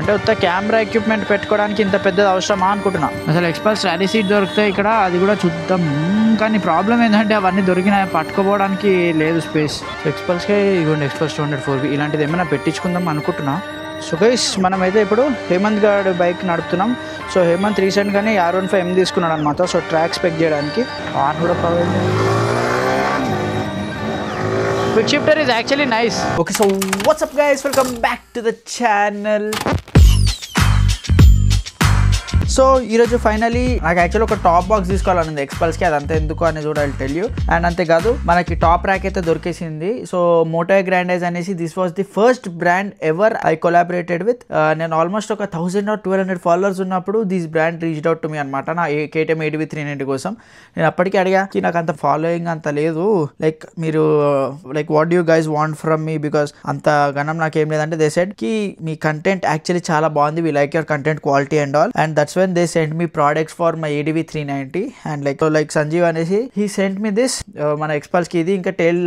అంటే ఉత్త camera equipment పెట్టుకోవడానికి ఇంత పెద్దది అవసరమా అనుకుంటున్నా. అసలు ఎక్స్పల్స్ ర్యాలీ సీట్ దొరికితే ఇక్కడ అది కూడా చూద్దాం. కానీ ప్రాబ్లం ఏంటంటే అవన్నీ దొరికినా పట్టుకోవడానికి లేదు స్పేస్. సో ఎక్స్పల్స్కే ఇవ్వండి ఎక్స్పల్స్ 204 ఇలాంటిది ఏమైనా పెట్టించుకుందాం అనుకుంటున్నా. సో గైస్ మనమైతే ఇప్పుడు హేమంత్ గారి బైక్ నడుపుతున్నాం. సో హేమంత్ రీసెంట్గానే R15M తీసుకున్నాడు అనమాట. సో ట్రాక్ స్పెక్ చేయడానికి ఆన్ కూడా provide. Quick shifter is actually nice. Okay, so what's up guys, welcome back to the channel. So ఈరోజు ఫైనలీ నాకు యాక్చువల్లీ ఒక టాప్ బాక్స్ తీసుకోవాలనుంది ఎక్స్పల్స్కి. అదంతా ఎందుకు అనేది కూడా ఐ టెల్ యూ. అండ్ అంతేకాదు మనకి టాప్ ర్యాక్ అయితే దొరికేసింది. సో మోటో గ్రాండైజ్ అనేసి this was the first brand ever I collaborated with. నేను ఆల్మోస్ట్ ఒక 1000 or 1200 ఫాలోవర్స్ ఉన్నప్పుడు this brand reached out to me అనమాట నా KTM 8V390 కోసం. నేను అప్పటికి అడిగాకి నాకు అంత ఫాలోయింగ్ అంత లేదు, లైక్ మీరు like what do you guys want from me, because అంత గణం నాకేం లేదంటే దే సెడ్ కి మీ కంటెంట్ యాక్చువల్లీ చాలా బాగుంది, we like your content quality and all. And that's when they sent me products for my ADV390 and like Sanjeev అనేసి he sent me this మన ఎక్స్పల్స్ కి ఇది ఇంకా టైల్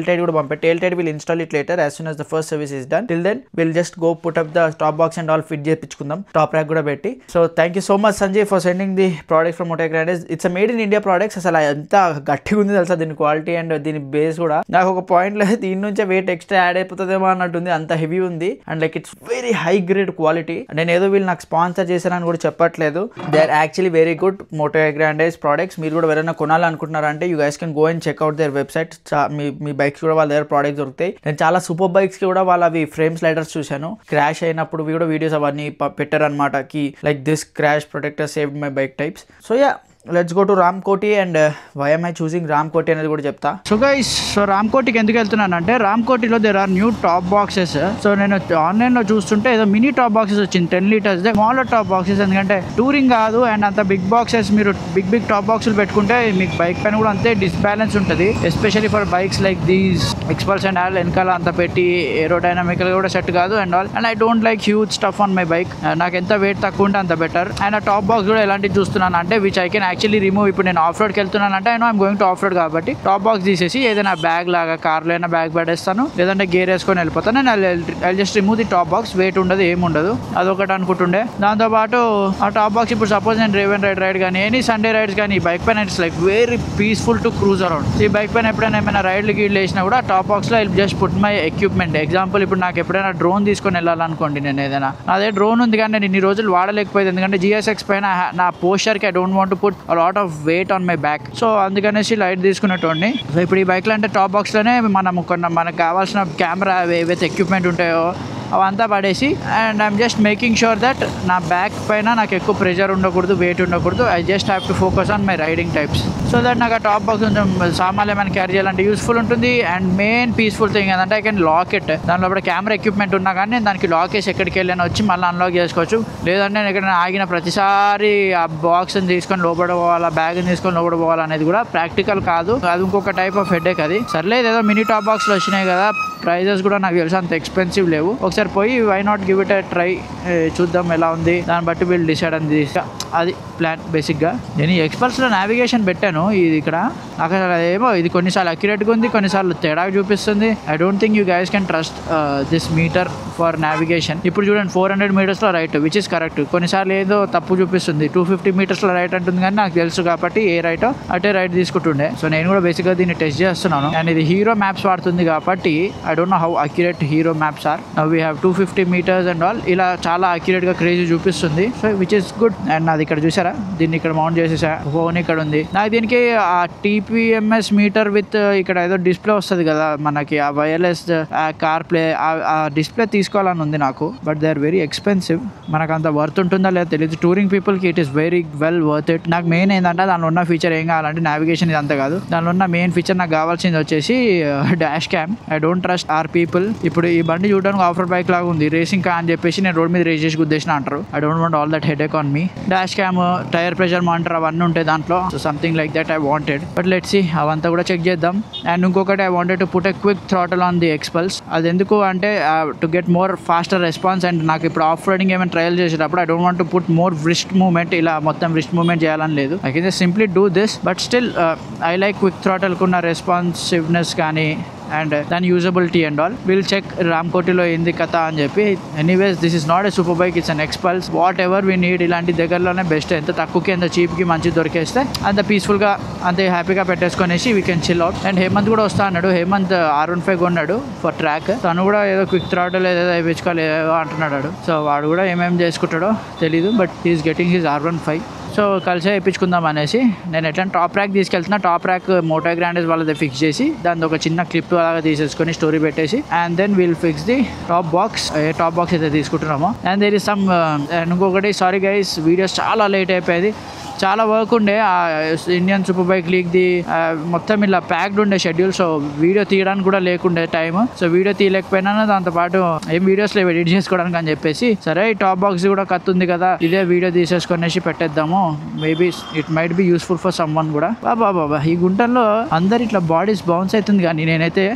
టైడ్ కూడా పంపాడు. Tail tidy will install it later as soon as the first service is done. Till then we'll just go put up the top box and all fit చేయించుకుందాం, top rack కూడా పెట్టి. So thank you so much Sanjay for sending the product from Moto Grandize. It's made in India products. అసలు ఎంత గట్టిగా ఉంది తెలుసా దీని quality and దీని బేస్ కూడా. నాకు ఒక పాయింట్ లో దీని నుంచే వెయిట్ ఎక్స్ట్రా యాడ్ అయిపోతుందేమో అన్నట్టుంది, అంత హెవీ ఉంది. And like it's very high grade quality. నేను ఏదో వీళ్ళు నాకు స్పాన్సర్ చేశారని కూడా చెప్పట్లేదు. They are actually very good Moto Grandize products. మీరు కూడా ఎవరైనా కొనాలనుకుంటున్నారంటే you guys can go and check out their website. మీ బైక్స్ కూడా వాళ్ళ దగ్గర ప్రోడక్ట్స్ దొరుకుతాయి. నేను చాలా సూపర్ బైక్స్ కి కూడా వాళ్ళవి ఫ్రేమ్ స్లైడర్స్ చూశాను. క్రాష్ అయినప్పుడు కూడా వీడియోస్ అవన్నీ పెట్టారనమాట కి like this crash protector saved my bike types. So yeah let's go to Ramkoti and why am I choosing Ramkoti అనేది కూడా చెప్తా. సో గైస్ సో రామ్కోటికి ఎందుకు వెళ్తున్నాను అంటే రామ్కోటిలో there are new top boxes. So నేను ఆన్లైన్లో చూస్తుంటే ఏదో మినీ టాప్ బాక్సెస్ వచ్చింది 10 liters స్మాలర్ టాప్ బాక్సెస్. ఎందుకంటే టూరింగ్ కాదు అండ్ అంత బిగ్ బాక్సెస్ మీరు బిగ్ టాప్ బాక్సులు పెట్టుకుంటే మీకు బైక్ పైన కూడా అంతే డిస్బ్యాలెన్స్ ఉంటుంది, especially for bikes like these ఎక్స్పల్స్ and all. వెనకాల అంత పెట్టి ఏరోడైనమికల్ కూడా సెట్ కాదు and all. And I don't like huge stuff on my bike. నాకు ఎంత వెయిట్ తక్కువ ఉంటే అంత బెటర్. అండ్ ఆ టాప్ బాక్స్ కూడా ఎలాంటివి చూస్తున్నాను అంటే which I can actually remove. ఇప్పుడు నేను ఆఫ్ రోడ్కి వెళ్తున్నాను అంటే I going to of road కాబట్టి టాప్ బాక్స్ తీసేసి ఏదైనా బ్యాగ్ లాగా కార్లో అయినా బ్యాగ్ పడేస్తాను, లేదంటే గేర్ వేసుకొని వెళ్ళిపోతాను. నేను I just remove the top box. Weight ఉండదు, ఏముండదు. అదొకటి అనుకుంటుండే. దాంతోపాటు ఆ టాప్ బాక్స్ ఇప్పుడు సపోజ్ నేను రేవెన్ రైడ్ కానీ ఎనీ సండే రైడ్స్ కానీ ఈ బైక్ పైన it's like very peaceful to cruise around. ఈ బైక్ పైన ఎప్పుడైనా ఏమైనా రైడ్లు గీడ్లు వేసినా కూడా టాప్ బాక్స్లో I just put my equipment. Example ఇప్పుడు నాకు ఎప్పుడైనా డ్రోన్ తీసుకొని వెళ్ళాలనుకోండి, నేను ఏదైనా అదే డ్రోన్ ఉంది కానీ నేను ఇన్ని రోజులు వాడలేకపోయింది ఎందుకంటే GSX పైన నా పోస్చర్కి I don't want to put a lot of weight on my back. So అందుకనేసి లైట్ తీసుకునేటోడిని. సో ఇప్పుడు ఈ బైక్లో అంటే టాప్ బాక్స్లోనే మనకు కావాల్సిన కెమెరా ఏవైతే ఎక్విప్మెంట్ ఉంటాయో అవంతా పడేసి and I'm just making sure that నా బ్యాక్ పైన నాకు ఎక్కువ ప్రెషర్ ఉండకూడదు, వెయిట్ ఉండకూడదు. I just have to focus on my riding types. So that నాకు ఆ టాప్ బాక్స్ కొంచెం సామాన్లు ఏమైనా క్యారీ చేయాలంటే యూస్ఫుల్ ఉంటుంది. అండ్ మెయిన్ పీస్ఫుల్ థింగ్ ఏంటంటే ఐ కెన్ లాక్ ఇట్. దానిలో ఇప్పుడు కెమెరా ఎక్విప్మెంట్ ఉన్నా కానీ నేను దానికి లాక్ వేసి ఎక్కడికి వెళ్ళినా వచ్చి మళ్ళీ అన్లాక్ చేసుకోవచ్చు. లేదంటే నేను ఎక్కడైనా ఆగిన ప్రతిసారి ఆ బాక్స్ని తీసుకొని లోపల పోవాలా, బ్యాగ్ని తీసుకొని లోపల పోవాలా అనేది కూడా ప్రాక్టికల్ కాదు. అది ఇంకొక టైప్ ఆఫ్ హెడేక్. అది సర్లేదు ఏదో మినీ టాప్ బాక్స్లో వచ్చినాయి కదా, ప్రైజెస్ కూడా నాకు తెలిసి అంత ఎక్స్పెన్సివ్ లేవు. ఒకసారి పోయి why not give it a try, చూద్దాం ఎలా ఉంది, దాన్ని బట్టి వీళ్ళు డిసైడ్ అంది. అది ప్లాన్ బేసిక్గా. నేను ఈ ఎక్స్పల్స్లో నావిగేషన్ పెట్టాను. ఇది ఇక్కడ నాకు ఏమో ఇది కొన్నిసార్లు అక్యురేట్గా ఉంది, కొన్నిసార్లు తేడా చూపిస్తుంది. I don't think you guys can trust this meter for navigation. ఇప్పుడు చూడండి 400 మీటర్స్లో రైట్ విచ్ ఇస్ కరెక్ట్. కొన్నిసార్లు ఏదో తప్పు చూపిస్తుంది, 250 మీటర్స్లో రైట్ అంటుంది కానీ నాకు తెలుసు కాబట్టి ఏ రైటో అటే రైట్ తీసుకుంటుండే. సో నేను కూడా బేసిక్గా దీన్ని టెస్ట్ చేస్తున్నాను. అండ్ ఇది హీరో మ్యాప్స్ వాడుతుంది కాబట్టి I don't know how accurate Hero maps are. We have 250 meters and all. ఇలా చాలా అక్యురేట్గా క్రేజీ చూపిస్తుంది. So which is good. And నాది ఇక్కడ చూసారా, దీన్ని ఇక్కడ మౌంట్ చేసేసా. ఫోన్ ఇక్కడ ఉంది. నాకు దీనికి ఆ TPMS మీటర్ విత్ ఇక్కడ ఏదో డిస్ప్లే వస్తుంది కదా మనకి, ఆ వైర్లెస్ కార్ ప్లే ఆ డిస్ప్లే తీసుకోవాలని ఉంది నాకు. But they are very expensive. మనకు అంత వర్త్ ఉంటుందా లేదా తెలియదు. టూరింగ్ పీపుల్కి it is very well worth it. నాకు మెయిన్ ఏంటంటే దానిలో ఉన్న ఫీచర్ ఏం కావాలంటే నావిగేషన్ ఇదంతా కాదు. దానిలో ఉన్న మెయిన్ ఫీచర్ నాకు కావాల్సింది వచ్చేసి dash cam. I don't trust our people. ఇప్పుడు ఈ బండి చూడడానికి ఆఫ్ రోడ్ బైక్ లాగా ఉంది, రేసింగ్ కా అని చెప్పేసి నేను రోడ్ మీద రేస్ చేసి గుద్దేసిన అంటారు. I don't want all that headache on me. Dash cam, tyre pressure monitor అవన్నీ ఉంటాయి దాంట్లో. So something like that I wanted. But let's see, అవంతా కూడా చెక్ చేద్దాం. అండ్ ఇంకొకటి I wanted to put a quick throttle on the XPulse. అది ఎందుకు అంటే to get more faster response. And నాకు ఇప్పుడు ఆఫ్ రోడింగ్ ఏమైనా ట్రయల్ చేసేటప్పుడు I don't want to put more wrist movement, ఇలా మొత్తం రిస్ట్ మూవ్మెంట్ చేయాలని లేదు. I can just simply do this. But still I like quick throttle కున్న responsiveness కానీ అండ్ దాని usability and all. Will check రామ్కోటిలో ఏంది కథ అని చెప్పి. Anyways this is not a super bike, it's an Xpulse. Whatever we need ఇలాంటి దగ్గరలోనే బెస్ట్. ఎంత తక్కువకి ఎంత చీప్కి మంచి దొరికేస్తే అంత పీస్ఫుల్గా అంతే హ్యాపీగా పెట్టేసుకునేసి we can chill out. And Hemanth కూడా వస్తా అన్నాడు. హేమంత్ R15 కొన్నాడు ఫర్ ట్రాక్. తను కూడా ఏదో క్విక్ థ్రాటల్ ఏదో వేయించుకోవాలి ఏదో అంటున్నాడు. సో వాడు కూడా ఏమేమి చేసుకుంటాడో తెలీదు, but he's getting his R15. So కలిసి వేయించుకుందాం అనేసి నేను ఎట్లా టాప్ ర్యాక్ తీసుకెళ్తున్నా. టాప్ ర్యాక్ మోటో గ్రాండేజ్ వాళ్ళది ఫిక్స్ చేసి దాని ఒక చిన్న క్లిప్ లాగా తీసేసుకొని స్టోరీ పెట్టేసి and then will fix the top box. ఏ టాప్ బాక్స్ అయితే తీసుకుంటున్నామో. అండ్ దేర్ ఇస్ సమ్ ఇంకొకటి, సారీ గైస్ వీడియోస్ చాలా లేట్ అయిపోయేది. చాలా వర్క్ ఉండే ఆ ఇండియన్ సూపర్ బైక్ లీగ్ది మొత్తం ఇలా ప్యాక్డ్ ఉండే షెడ్యూల్. సో వీడియో తీయడానికి కూడా లేకుండే టైం. సో వీడియో తీయలేకపోయినా దాంతోపాటు ఏం వీడియోస్ లేవు ఎడిట్ చేసుకోవడానికి అని చెప్పేసి సరే ఈ టాప్ బాక్స్ కూడా కత్తుంది కదా ఇదే వీడియో తీసేసుకునేసి పెట్టేద్దాము. Maybe it might be useful for someone కూడా. బాబా ఈ గుంటల్లో అందరు ఇట్లా బాడీస్ బౌన్స్ అవుతుంది, కానీ నేనైతే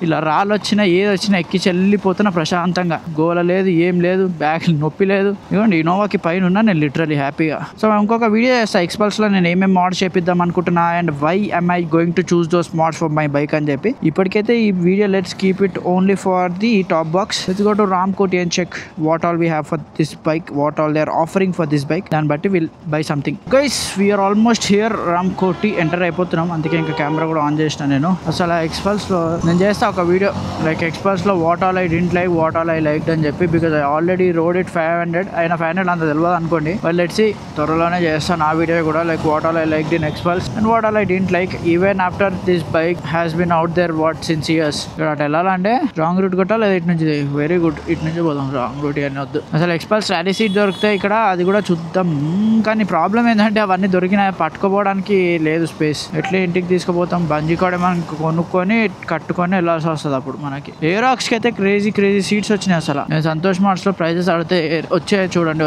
ఇలా రాళ్ళు వచ్చినా ఏది వచ్చినా ఎక్కి చెల్లిపోతున్నా ప్రశాంతంగా. గోల లేదు, ఏం లేదు, బ్యాక్ నొప్పి లేదు. ఇవ్వండి ఇనోవాకి పైన ఉన్నా నేను లిటరలీ హ్యాపీగా. సో ఇంకొక వీడియో చేస్తాను ఎక్స్పల్స్లో నేను ఏమేమి మోడ్స్ చేపిద్దాం అనుకుంటున్నా and why am I going to choose those mods for my bike అని చెప్పి. ఇప్పటికైతే ఈ video let's keep it only for the top box. Let's go to Ramkoti and check what all we have for this bike, what all they are offering for this bike. దాన్ని బట్టి will buy something. Guys we're almost here. Ramkoti enter అయిపోతున్నాం. అందుకే ఇంకా camera కూడా on చేసిన నేను. అసలు ఎక్స్పల్స్లో నేను చేస్తా ఒక వీడియో లైక్ ఎక్స్పల్స్లో what all I didn't like, what all I like అని చెప్పి. Because I already rode it 500 అయినా 500 అంత తెలియదు అనుకోండి. బట్ లెట్స్ సీ త్వరలోనే చేస్తాను ఆ వీడియో కూడా. Like what all I like in XPulse and what all I didn't like even after this bike has been out there what since years. ఇక్కడ అటు వెళ్ళాలంటే రాంగ్ రూట్ కొట్టాలి, ఇటు నుంచి వెరీ గుడ్ ఇటు నుంచి పోదాం. రాంగ్ రూట్ అని వద్దు. అసలు ఎక్స్పల్స్ ర్యాలీ సీట్ దొరికితే ఇక్కడ అది కూడా చూద్దాం. కానీ ప్రాబ్లం ఏంటంటే అవన్నీ దొరికినాయి, పట్టుకోపోవడానికి లేదు స్పేస్. ఎట్లా ఇంటికి తీసుకుపోతాం? బంజీ కూడా మనం కొనుక్కొని కట్టుకొని వెళ్ళాల్సి వస్తుంది అప్పుడు మనకి. ఏరాక్స్కి అయితే క్రేజీ సీట్స్ వచ్చినాయి. అసలు నేను సంతోష్ మార్ట్స్లో ప్రైజెస్ అడిగితే వచ్చే చూడండి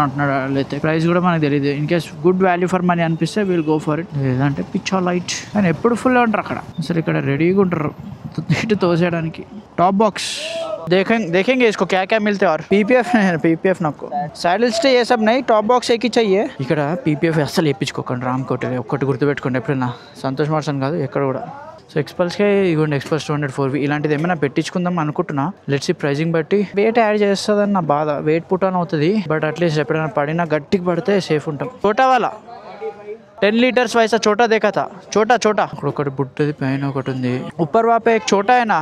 అంటున్నాడు. అయితే ప్రైస్ కూడా మనకు తెలియదు. In case good value for money అనిపిస్తే విల్ గో ఫర్ ఇట్. లేదంటే పిచ్చా లైట్. కానీ ఎప్పుడు ఫుల్ ఉంటారు అక్కడ. అసలు ఇక్కడ రెడీగా ఉంటారు ఇటు తోసేయడానికి. టాప్ బాక్స్ देखेंगे इसको क्या क्या मिलते हैं. और पीपीएफ నాకు सैडल स्टे ये सब नहीं, टॉप बॉक्स एक ही चाहिए. ఇక్కడ పీపీఎఫ్ అస్సలు వేయించుకోకండి రామ్కోటి. ఒక్కటి గుర్తుపెట్టుకోండి ఎప్పుడైనా. సంతోష్ మార్ట్స్ అని కాదు ఎక్కడ కూడా. సో ఎక్స్పల్స్కే ఇవ్వండి ఎక్స్పల్స్ 204 ఇలాంటిది ఏమైనా పెట్టించుకుందాం అనుకుంటున్నా. లెట్స్ ప్రైజింగ్ బట్టి వెయిట్ యాడ్ చేస్తుందని నా బాధ. వెయిట్ పుట్ అని అవుతుంది, బట్ అట్లీస్ట్ ఎప్పుడైనా పడినా గట్టికి పడితే సేఫ్ ఉంటాం. చోటా వాళ్ళ 10 लीटर्स वैसा छोटा देखा था. छोटा ఒకటి బుట్టది పైన ఒకటి ఉంది. ऊपर वहाँ पे एक छोटा है ना,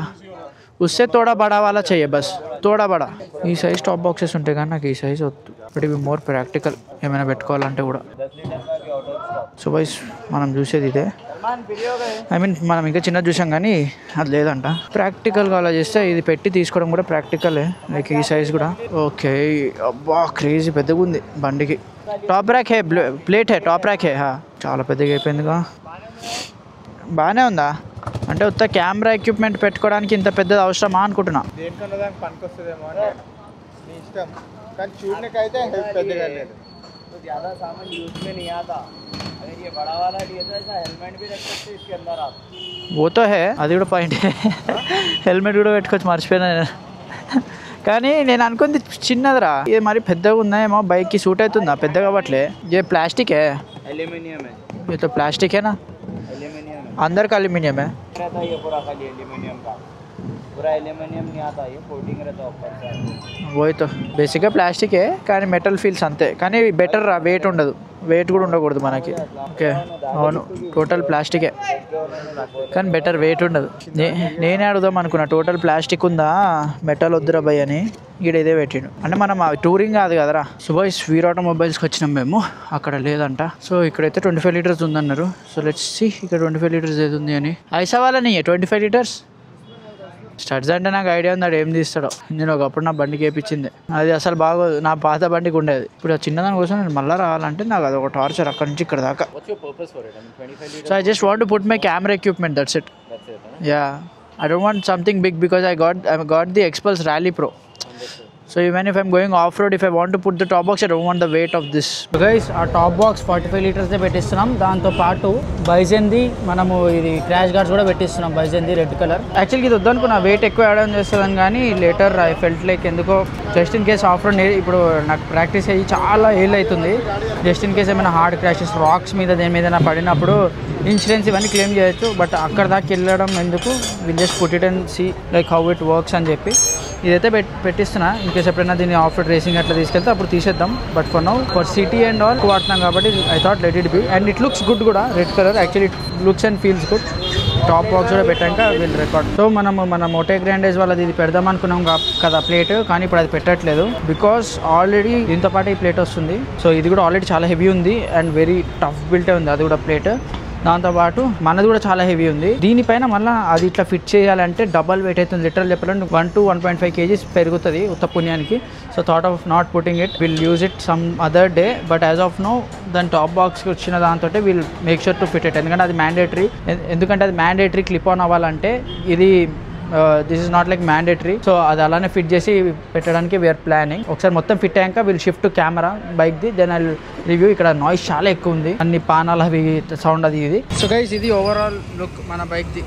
उससे थोड़ा बड़ा वाला चाहिए बस, थोड़ा बड़ा. ఈ సైజ్ టాప్ బాక్సెస్ ఉంటాయి కానీ నాకు ఈ సైజ్ వద్దు. బట్ ఇవి మోర్ ప్రాక్టికల్ ఏమైనా పెట్టుకోవాలంటే కూడా. సో వైస్ మనం చూసేది ఇదే. ఐ మీన్ మనం ఇంకా చిన్న చూసాం కానీ అది లేదంట. ప్రాక్టికల్గా అలా చేస్తే ఇది పెట్టి తీసుకోవడం కూడా ప్రాక్టికలే. లైక్ ఈ సైజ్ కూడా ఓకే. అబ్బా క్రేజీ పెద్దగా ఉంది బండికి. టాప్ ర్యాక్ హే, ప్లేట్ హే, టాప్ ర్యాక్ హే. చాలా పెద్దగా అయిపోయిందిగా. బాగానే ఉందా అంటే ఉత్త కెమెరా ఎక్విప్మెంట్ పెట్టుకోవడానికి ఇంత పెద్దది అవసరమా అనుకుంటున్నా. ఓతో హే, అది కూడా పాయింట్. హెల్మెట్ కూడా పెట్టుకోవచ్చు, మర్చిపోయినా నేను. కానీ నేను అనుకుంది చిన్నదిరా, ఇది మరి పెద్దగా ఉందేమో బైక్కి సూట్ అవుతుందా? పెద్దగా అవ్వట్లే. ये प्लास्टिक है, एल्यूमिनियम है. ये तो प्लास्टिक है ना, एल्यूमिनियम है. अंदर का एल्यूमिनियम है. रहता है ये पूरा खाली एल्यूमिनियम का, पूरा एल्यूमिनियम नहीं आता, ये कोटिंग रहता है ऊपर से. वही तो బేసిక్గా ప్లాస్టికే కానీ మెటల్ ఫీల్స్ అంతే. కానీ బెటర్ రా, వెయిట్ ఉండదు. వెయిట్ కూడా ఉండకూడదు మనకి. ఓకే అవును, టోటల్ ప్లాస్టికే కానీ బెటర్, వెయిట్ ఉండదు. నేనే అడుగుదాం అనుకున్నా, టోటల్ ప్లాస్టిక్ ఉందా మెటల్ వద్దురా భయ్ అని. ఈడ ఇదే పెట్టిండు. అంటే మనం టూరింగ్ కాదు కదరా. సుభాష్ వీర్ ఆటోమొబైల్స్కి వచ్చినాం మేము, అక్కడ లేదంట. సో ఇక్కడైతే 25 లీటర్స్ ఉందన్నారు. సో లెట్స్ సీ ఇక్కడ 25 లీటర్స్ ఏది ఉంది అని. ఐసా వాళ్ళని 25 లీటర్స్ స్టడ్స్ అంటే నాకు ఐడియా ఉంది, అది ఏం తీస్తాడో. నేను ఒకప్పుడు నా బండికి వేయించింది, అది అసలు బాగోదు. నా పాత బండికి ఉండేది. ఇప్పుడు చిన్నదాని కోసం నేను మళ్ళీ రావాలంటే నాకు అది ఒక టార్చర్ అక్కడ నుంచి ఇక్కడ దాకా. So I just want to put my camera equipment, that's it. Yeah, I don't want something big because I got the XPulse rally pro. So even if I'm going off-road, if I want to put the top box, I don't want the weight of this. So guys, our top box 45 liters దే పెట్టిస్తున్నాం. దాంతో పాటు బైజెన్ది మనము ఇది crash guards కూడా పెట్టిస్తున్నాం. బైజెన్ది red colour. యాక్చువల్గా ఇది వద్దనుకున్నా, wait ఎక్కువ యాడ్ చేస్తుందని, కానీ లేటర్ ఐ ఫెల్ట్ లైక్ ఎందుకో జస్ట్ ఇన్ కేస్ ఆఫ్-రోడ్ ఇప్పుడు నాకు ప్రాక్టీస్ అయ్యి చాలా ఏళ్ళు అవుతుంది. జస్ట్ ఇన్ కేస్ ఏమైనా హార్డ్ క్రాషెస్ రాక్స్ మీద దేని మీద పడినప్పుడు ఇన్సూరెన్స్ ఇవన్నీ క్లెయిమ్ చేయొచ్చు. బట్ అక్కడ దాకా వెళ్ళడం ఎందుకు, will just put it and see like how it works అని చెప్పి ఇదైతే పెట్టిస్తున్నా. ఇన్కేస్ ఎప్పుడైనా దీన్ని ఆఫ్ రోడ్ రేసింగ్ అట్లా తీసుకెళ్తే అప్పుడు తీసేద్దాం. But for now for city and all వాడుతున్నాం కాబట్టి I thought let it be. And it looks good కూడా, red colour actually it looks and feels good. Top box కూడా పెట్టాక విల్ రికార్డ్. సో మన మోటో గ్రాండేజ్ వాళ్ళది ఇది పెడదాం అనుకున్నాం కదా ప్లేట్, కానీ ఇప్పుడు అది పెట్టట్లేదు బికాస్ ఆల్రెడీ దీంతో పాటు ఈ ప్లేట్ వస్తుంది. సో ఇది కూడా ఆల్రెడీ చాలా హెవీ ఉంది అండ్ వెరీ టఫ్ బిల్టే ఉంది అది కూడా ప్లేట్. దాంతోపాటు మనది కూడా చాలా హెవీ ఉంది. దీనిపైన మళ్ళీ అది ఇట్లా ఫిట్ చేయాలంటే డబల్ వెయిట్ అవుతుంది. లిటరల్ చెప్పాలంటే 1 to 1.5 kgs పెరుగుతుంది ఉత్త పుణ్యానికి. So thought of not putting it, will use it some other day. But as of now దాని టాప్ బాక్స్కి వచ్చిన దాంతో will make sure to fit it. ఎందుకంటే అది మ్యాండేటరీ. ఎందుకంటే అది మ్యాండేటరీ క్లిప్ ఆన్ అవ్వాలంటే ఇది this is not like mandatory. So అది అలానే ఫిట్ చేసి పెట్టడానికి వీఆర్ ప్లానింగ్. ఒకసారి మొత్తం ఫిట్ అయ్యాక విల్ షిఫ్ట్ టు కెమెరా బైక్ది, దెన్ ఐ రివ్యూ. ఇక్కడ నాయిస్ చాలా ఎక్కువ ఉంది, అన్ని పానాలు అవి సౌండ్ అది ఇది. సో గైస్ ఇది ఓవరాల్ లుక్ మన బైక్ది.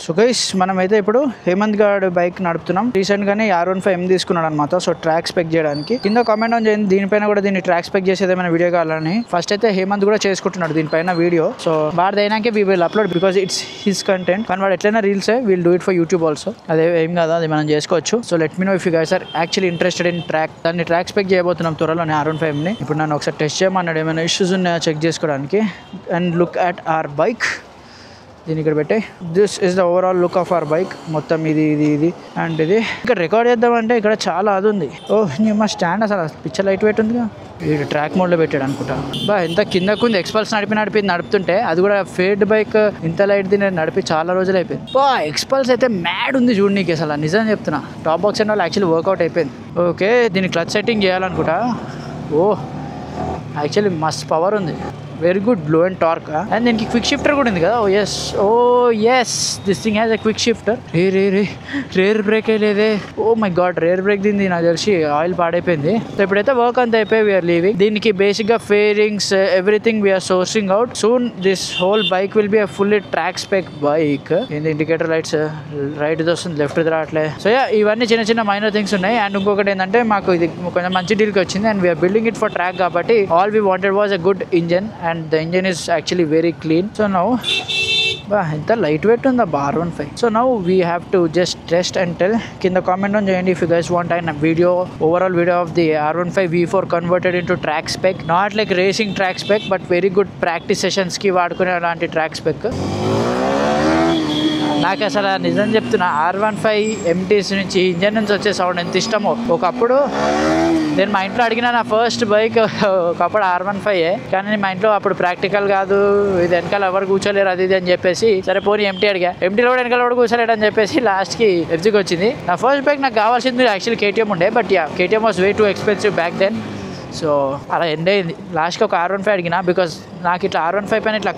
సో గైస్ మనమైతే ఇప్పుడు హేమంత్ గార్డ్ బైక్ నడుపుతున్నాం. రీసెంట్గానే R15M తీసుకున్నాడు అనమాట. సో ట్రాక్ స్పెక్ చేయడానికి కింద కామెంట్ ఆన్ చేయండి, దీనిపైన కూడా దీన్ని ట్రాక్ స్పెక్ చేసేది ఏమైనా వీడియో కావాలని. ఫస్ట్ అయితే హేమంత్ కూడా చేసుకుంటున్నాడు దీనిపైన వీడియో. సో వాడిది అయినాకే we will upload because it's his content. కానీ వాడు ఎట్లయినా రీల్సే, will do it for YouTube also. అదే ఏం కాదు, అది మనం చేసుకోవచ్చు. So let me know if you guys are actually interested in track. దాన్ని ట్రాక్ స్పెక్ చేయబోతున్నాం త్వరలోనే R15ని. ఇప్పుడు నన్ను ఒకసారి టెస్ట్ చేయమన్నాడు, ఏమైనా ఇష్యూస్ ఉన్నాయో చెక్ చేసుకోవడానికి. And look at our bike. దీన్ని ఇక్కడ పెట్టే this is the overall look of our bike. మొత్తం ఇది అండ్ ఇది ఇక్కడ రికార్డ్ చేద్దామంటే ఇక్కడ చాలా అది ఉంది. ఓహ్ మా స్టాండ్ అసలు పిచ్చర్ లైట్ వెయిట్ ఉందిగా. వీడు ట్రాక్ మోడ్లో పెట్టాడు అనుకుంటా. బా ఎంత కిందకుంది. ఎక్స్పల్స్ నడుపుతుంటే అది కూడా ఫేడ్ బైక్ ఇంత లైట్ది నేను నడిపి చాలా రోజులు అయిపోయింది. బా ఎక్స్పల్స్ అయితే మ్యాడ్ ఉంది చూడు నీకు, అసలు నిజం చెప్తున్నా. టాప్ బాక్స్ అండ్ వాళ్ళు యాక్చువల్లీ వర్కౌట్ అయిపోయింది. ఓకే దీన్ని క్లచ్ సెట్టింగ్ చేయాలనుకుంటా. ఓ యాక్చువల్లీ మస్త్ పవర్ ఉంది, very good low and torque. And దీనికి క్విక్ షిఫ్టర్ కూడా ఉంది కదా. Yes this thing has a quick shifter. Rear brake లేదే. Oh my God, rear brake దీన్ని నాకు తెలిసి ఆయిల్ పాడైపోయింది. సో ఇప్పుడైతే వర్క్ అంతా అయిపోయి వీఆర్ లీవింగ్. దీనికి బేసిక్ గా fairings everything we're sourcing out. Soon this whole bike will be fully track spec bike. Indicator lights right వస్తుంది, లెఫ్ట్ రావట్లే. సో ఇవన్నీ చిన్న మైనర్ థింగ్స్ ఉన్నాయి. అండ్ ఇంకొకటి ఏంటంటే మాకు ఇది కొంచెం మంచి డీల్కి వచ్చింది. And we're building it for track కాబట్టి all we wanted was a good engine. And the engine is actually very clean. So now ఎంత లైట్ వెయిట్ ఉందా R15. So now we have to just test and tell. కింద comment on చేయండి if you guys want and video, overall video of the R15 V4 converted into track spec. Not like racing track spec but very good practice సెషన్స్కి వాడుకునే అలాంటి track spec. నాకు అసలు నిజం చెప్తున్నా R15 MTs నుంచి engine నుంచి వచ్చే సౌండ్ ఎంత ఇష్టమో. ఒకప్పుడు నేను మా ఇంట్లో అడిగిన నా ఫస్ట్ బైక్ ఒకప్పుడు R15, కానీ మా ఇంట్లో అప్పుడు ప్రాక్టికల్ కాదు, ఇది వెనకాల ఎవరు కూర్చోలేరు అది ఇది అని చెప్పేసి సరే పోనీ MT అడిగా. MTలో కూడా వెనకాల కూడా కూర్చోలేడు అని చెప్పేసి లాస్ట్కి FZకి వచ్చింది. నా ఫస్ట్ బైక్ నాకు కావాల్సింది యాక్చువల్లీ KTM ఉండే, but KTM was way too expensive back then. So అలా ఎండ్ అయింది. లాస్ట్కి ఒక R15 అడిగిన బికాస్ నాకు ఇట్లా R15 పైన ఇట్లా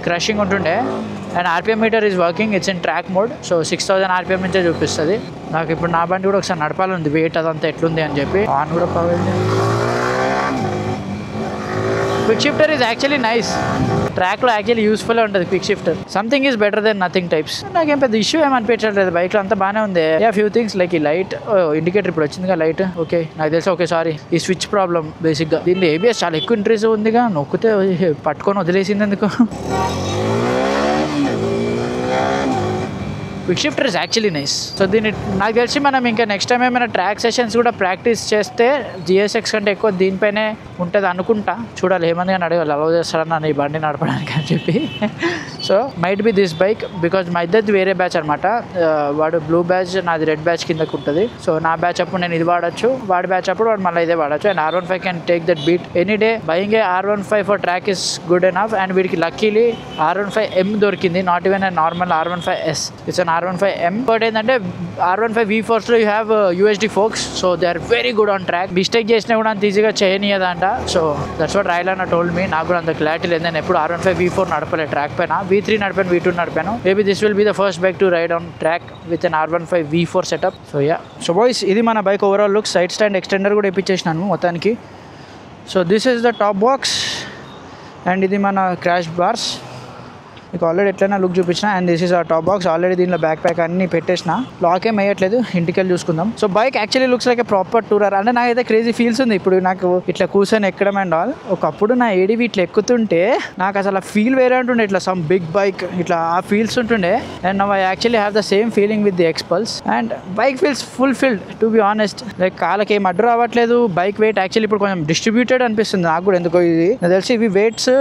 క్రషింగ్ ఉంటుండే. And RPM meter is working, it's in track mode. So 6000 RPM నుంచే చూపిస్తుంది. నాకు ఇప్పుడు నా బండి కూడా ఒకసారి నడపాలంది, వెయిట్ అదంతా ఎట్లుంది అని చెప్పి. ఆన్ కూడా power. Quick shifter is actually nice. ట్రాక్లో యాక్చువల్లీ యూస్ఫుల్ ఉంటుంది quick shifter. Something is better than nothing types. నాకేం పెద్ద ఇష్యూ ఏమనిపించట్లేదు బైక్లో, అంతా బాగానే ఉంది. ఫ్యూ థింగ్స్ లైక్ ఈ లైట్ ఇండికేటర్ ఇప్పుడు వచ్చిందిగా లైట్. ఓకే నాకు తెలుసు. ఓకే సారీ, ఈ స్విచ్ ప్రాబ్లం బేసిక్గా. దీన్ని ABS చాలా ఎక్కువ ఇంట్రెస్ ఉందిగా, నొక్కితే పట్టుకొని వదిలేసింది ఎందుకు. Quick shifter is actually nice. So దీన్ని నాకు తెలిసి మనం ఇంకా నెక్స్ట్ టైం ఏమైనా ట్రాక్ సెషన్స్ కూడా ప్రాక్టీస్ చేస్తే GSX కంటే ఎక్కువ దీనిపైనే ఉంటుంది అనుకుంటా. చూడాలి, ఏమందిగా అడగాలి అలౌ చేస్తాడన్నా ఈ బండి నడపడానికి అని చెప్పి. So might be this bike because మా ఇద్దరిది వేరే బ్యాచ్ అనమాట. వాడు బ్లూ బ్యాచ్, నాది రెడ్ బ్యాచ్ కిందకు ఉంటుంది. సో నా బ్యాచ్ అప్పుడు నేను ఇది వాడచ్చు, వాడి బ్యాచ్ అప్పుడు వాడు మళ్ళీ ఇదే వాడచ్చు. And R15 can take that beat any day. Buying a R15 for track is good enough. And వీడికి లక్కీలీ R15M దొరికింది, not even normal R15S. It's an R15M. But ఏంటంటే R15 V4 లో you have USD forks. So they are very good on track. Mistake చేసినా కూడా అంత ఈజీగా చేయనియదంట. So that's what Rayalanna told me. నాకు కూడా అంత క్లారిటీ లేదు, నేను ఎప్పుడు R15 V4 నడపలేదు ట్రాక్ పైన. V3 నడిపాను, V2 నడిపాను. Maybe this will be the first bike to ride on track with an R15 V4 setup. So so boys ఇది మన bike overall look. Side stand extender కూడా ఇప్పించేసినాను మొత్తానికి. So this is the top box and ఇది మన crash bars. మీకు already ఎట్లైనా look చూపించిన. And this is a top box. Already దీనిలో బ్యాక్ ప్యాక్ అన్ని పెట్టేసిన, లాక్ ఏం వేయట్లేదు, ఇంటికి వెళ్ళి చూసుకుందాం. So bike actually looks like a proper tourer. అంటే నాకైతే క్రేజీ ఫీల్స్ ఉంది ఇప్పుడు నాకు ఇట్లా కూర్చొని ఎక్కడం అండ్ ఆల్. ఒకప్పుడు నా ఏడివి ఇట్లా ఎక్కుతుంటే నాకు అసలు ఫీల్ వేరే ఉంటుండే, ఇట్లా సమ్ బిగ్ బైక్ ఇట్లా ఆ ఫీల్స్ ఉంటుండే. And now I actually have the same feeling with the ఎక్స్పల్స్. And bike feels fulfilled to be honest. Like కాళ్ళకి ఏం అడ్డు రావట్లేదు. బైక్ వెయిట్ యాక్చువల్లీ ఇప్పుడు కొంచెం డిస్ట్రిబ్యూటెడ్ అనిపిస్తుంది నాకు కూడా. ఎందుకో ఇది నాకు తెలిసి ఇవి వెయిట్స్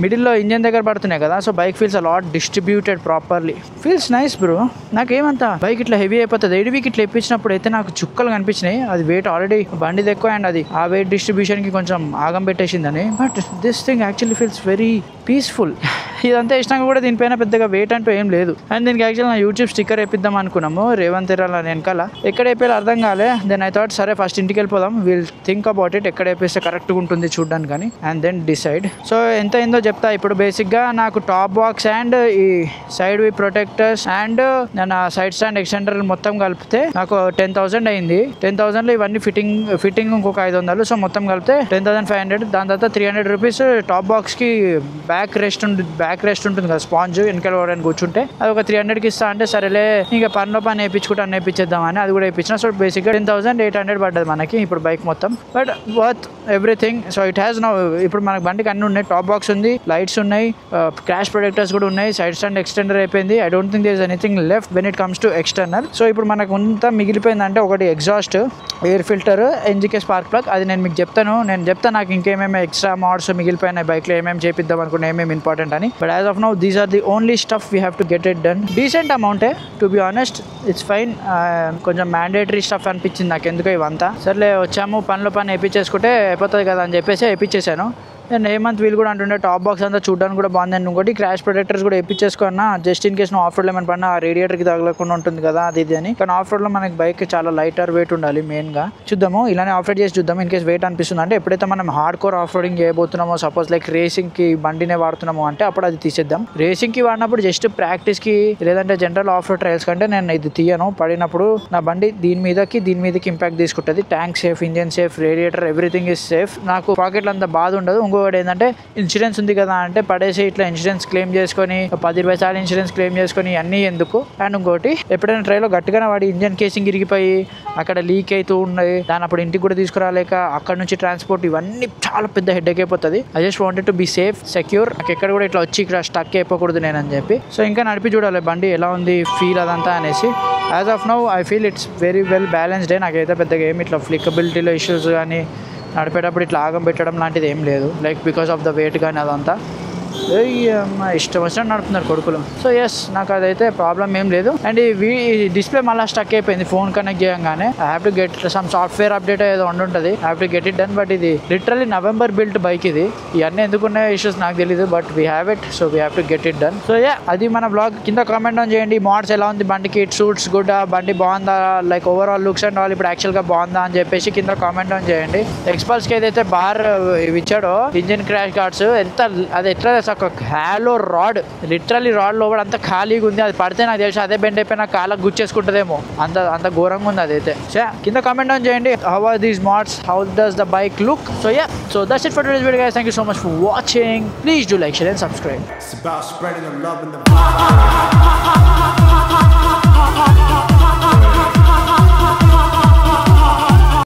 మిడిల్లో ఇంజన్ దగ్గర పడుతున్నాయి కదా. So bike feels a lot distributed properly. Feels nice bro. నాకేమంతా బైక్ ఇట్లా హెవీ అయిపోతుంది. ఏడివికి ఇట్లా ఎప్పించినప్పుడు అయితే నాకు చుక్కలు కనిపించినాయి. అది వెయిట్ ఆల్రెడీ బండిది ఎక్కువ అండ్ అది ఆ వెయిట్ డిస్ట్రిబ్యూషన్ కి కొంచెం ఆగం పెట్టేసిందని. But this thing actually feels very peaceful. ఇదంతా ఇష్టంగా కూడా దీనిపైన పెద్దగా వెయిట్ అంటూ ఏం లేదు. అండ్ దీనికి యాక్చువల్ నా యూట్యూబ్ స్టిక్కర్ వేపిద్దాం అనుకున్నాము, రేవంత్ ఎరాల వెనకాల. ఎక్కడ వేపేయాలో అర్థం కాలే. దెన్ ఐ థాట్ సరే ఫస్ట్ ఇంటికి వెళ్ళిపోదాం, విల్ థింక్ అబౌట్ ఇట్, ఎక్కడ వేపిస్తే కరెక్ట్గా ఉంటుంది చూడడానికి కానీ, అండ్ దెన్ డిసైడ్. సో ఎంత అయిందో చెప్తా. ఇప్పుడు బేసిక్గా నాకు టాప్ బాక్స్ అండ్ ఈ సైడ్ వి ప్రొటెక్టర్స్ అండ్ నా సైడ్ స్టాండ్ ఎక్స్టెండర్ మొత్తం కలిపితే నాకు 10,000 అయింది. 10,000లో ఇవన్నీ ఫిట్టింగ్ ఇంకొక 500. సో మొత్తం కలిపితే 10,500. దాని తర్వాత 300 రూపీస్ టాప్ బాక్స్కి బ్యాక్ రెస్ట్ ఉంటుంది కదా, స్పాంజ్ వెనకాల వాడని కూర్చుంటే అది ఒక 300కి ఇస్తా అంటే సరేలే ఇంకా పనిలో పని వేయించుకుంటాను అది కూడా వేయించిన. సో బేసిక్గా 10,800 పడ్డది మనకి ఇప్పుడు బైక్ మొత్తం. But worth everything. So it has no ఇప్పుడు మనకి బండికి అన్ని ఉన్నాయి. టాప్ బాక్స్ ఉంది, లైట్స్ ఉన్నాయి, క్రాష్ ప్రొటెక్టర్స్ కూడా ఉన్నాయి, సైడ్ స్టాండ్ ఎక్స్టెండర్ అయిపోయింది. I don't think there is anything left when it comes to external. So ఇప్పుడు మనకు అంతా మిగిలిపోయిందంటే ఒకటి exhaust, air filter, NGK spark plug. అది నేను మీకు చెప్తాను నాకు ఇంకేమేమి ఎక్స్ట్రా మోడ్స్ మిగిలిపోయినాయి బైక్లో, ఏమేమి చేపిద్దాం అనుకున్నా, ఏమేమి ఇంపార్టెంట్ అని. But as of now these are the only stuff we have to get it done. Decent అమౌంటే to be honest, it's fine. కొంచెం మ్యాండేటరీ స్టఫ్ అనిపించింది నాకు ఎందుకో ఇవంతా. సర్లే వచ్చాము పనిలో పని వేయించేసుకుంటే అయిపోతుంది కదా అని చెప్పేసి వేయించేసాను. అండ్ హేమంత్ వీళ్ళు కూడా అంటుండే టాప్ బాక్స్ అంతా చూడడానికి కూడా బాగుంది. అండ్ ఇంకోటి క్రాష్ ప్రొటెక్టర్స్ కూడా వేయించేసుకున్నా, జస్ట్ ఇన్ కేస్ నువ్వు ఆఫ్ రోడ్లో ఏమైనా పడినా ఆ రేడియేటర్కి తగలకుండా ఉంటుంది కదా అది ఇది అని. కానీ ఆఫ్ రోడ్లో మనకి బైక్ చాలా లైటర్ వెయిట్ ఉండాలి మెయిన్గా. చూద్దాము, ఇలానే ఆఫ్ రోడ్ చేసి చూద్దాం. ఇన్ కేస్ వెయిట్ అనిపిస్తుంది అంటే ఎప్పుడైతే మనం హార్డ్ కోర్ ఆఫ్ రోడింగ్ చేయబోతున్నామో, సపోజ్ లైక్ రేసింగ్కి బండినే వాడుతున్నామో అంటే అప్పుడు అది తీసేద్దాం. రేసింగ్కి వాడినప్పుడు జస్ట్ ప్రాక్టీస్కి లేదంటే జనరల్ ఆఫ్ రోడ్ ట్రయల్స్ కంటే నేను ఇది తీయను. పడినప్పుడు నా బండి దీని మీదకి ఇంపాక్ట్ తీసుకుంటుంది. Tank safe, engine safe, radiator everything is safe. నాకు పాకెట్లో అంత బాధ ఉండదు. ఇంకొకటి ఏంటంటే ఇన్సూరెన్స్ ఉంది కదా అంటే పడేసి ఇట్లా ఇన్సూరెన్స్ క్లెయిమ్ చేసుకొని 10-20 సార్లు ఇన్సూరెన్స్ క్లెయిమ్ చేసుకొని అన్నీ ఎందుకు. అండ్ ఇంకోటి ఎప్పుడైనా ట్రైలో గట్టిగానే వాడి ఇంజన్ కేసింగ్ ఇరిగిపోయి అక్కడ లీక్ అవుతూ ఉన్నాయి, దాని అప్పుడు ఇంటికి కూడా తీసుకురాలేక అక్కడ నుంచి ట్రాన్స్పోర్ట్, ఇవన్నీ చాలా పెద్ద హెడ్ఏక్ అయిపోతుంది. I just wanted to be safe, secure. నాకు ఎక్కడ కూడా ఇట్లా వచ్చి ఇక్కడ స్టక్ అయిపోకూడదు నేను అని చెప్పి. సో ఇంకా నడిపి చూడాలి బండి ఎలా ఉంది ఫీల్ అదంతా అనేసి. As of now I feel it's very well balanced. నాకైతే పెద్దగా ఏమి ఇట్లా ఫ్లికబిలిటీలో ఇష్యూస్ కానీ నడిపేటప్పుడు ఇట్లా ఆగం పెట్టడం లాంటిది ఏం లేదు. Like because of the weight కానీ అదంతా ఇష్టం వచ్చినట్టు నడుపుతున్నారు కొడుకులు. సో ఎస్ నాకు అదైతే ప్రాబ్లం ఏం లేదు. అండ్ ఈ డిస్ప్లే మళ్ళీ స్టక్ అయిపోయింది ఫోన్ కనెక్ట్ చేయగానే. I have to get some software update ఏదో ఉంటుంది, I have to get it done. But ఇది లిటరల్లీ నవంబర్ బిల్ట్ బైక్ ఇది. ఇవన్నీ ఎందుకున్న ఇష్యూస్ నాకు తెలియదు, but we have it. So we have to get it done. So అది మన blog. కింద కామెంట్ ఆన్ చేయండి, మోడ్స్ ఎలా ఉంది బండికి, ఇట్ సూట్స్ గుడ్, బండి బాగుందా, like overall looks and all ఇప్పుడు యాక్చువల్గా బాగుందా అని చెప్పేసి కింద కామెంట్ ఆన్ చేయండి. ఎక్స్పల్స్కి ఏదైతే బార్ ఇవి ఇచ్చాడో ఇంజిన్ క్రాష్ గార్డ్స్, ఎంత అది ఎట్లా ఒక హ్యాలో రాడ్, లిటరల్లీ రాడ్ లోపల అంతా ఖాళీగా ఉంది. అది పడితే నాకు తెలిసి అదే బెండ్ అయిపోయి నాకు కాళ్ళకు గుచ్చేసుకుంటుందేమో, అంత ఘోరంగా ఉంది అదైతే. సో కింద కామెంట్ ఆన్ చేయండి, how are these mods, how does the bike look. So that's it for today's video guys. Thank you so much for watching. Please do like, share and subscribe. It's about spreading the love and the